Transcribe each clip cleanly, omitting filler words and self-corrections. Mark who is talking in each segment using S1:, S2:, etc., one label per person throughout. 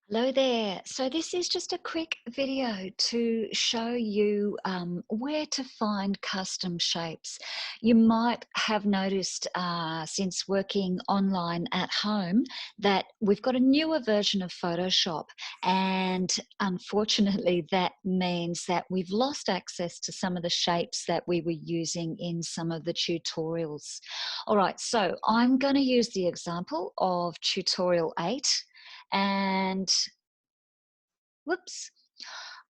S1: Hello there. So this is just a quick video to show you where to find custom shapes. You might have noticed since working online at home that we've got a newer version of Photoshop, and unfortunately that means that we've lost access to some of the shapes that we were using in some of the tutorials. All right, so I'm going to use the example of tutorial 8, and whoops,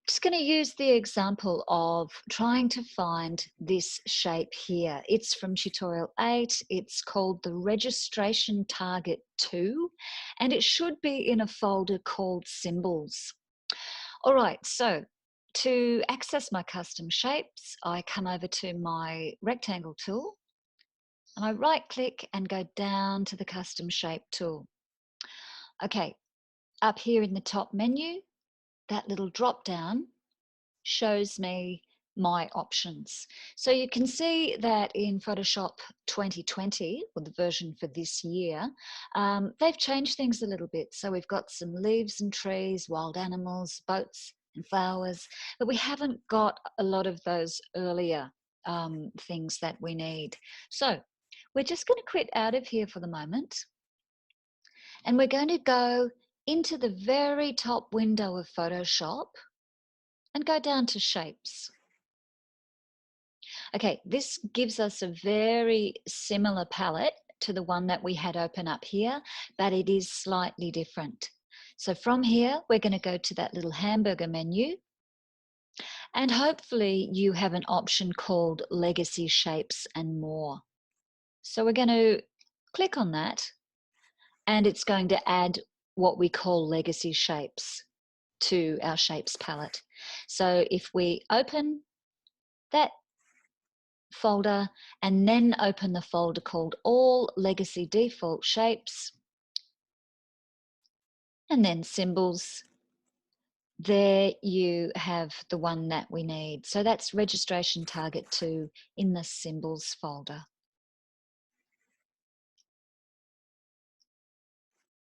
S1: just going to use the example of trying to find this shape here. It's from tutorial 8. It's called the registration target 2, and it should be in a folder called symbols. All right, so to access my custom shapes, I come over to my rectangle tool and I right click and go down to the custom shape tool. Okay, up here in the top menu, that little drop down shows me my options. So you can see that in Photoshop 2020, or the version for this year, they've changed things a little bit. So we've got some leaves and trees, wild animals, boats and flowers, but we haven't got a lot of those earlier things that we need. So we're just going to quit out of here for the moment, and we're going to go into the very top window of Photoshop and go down to shapes. Okay, this gives us a very similar palette to the one that we had open up here, but it is slightly different. So from here, we're going to go to that little hamburger menu, and hopefully you have an option called Legacy Shapes and More. So we're going to click on that, and it's going to add what we call legacy shapes to our shapes palette. So if we open that folder and then open the folder called All Legacy Default Shapes and then Symbols, there you have the one that we need. So that's registration target 2 in the Symbols folder.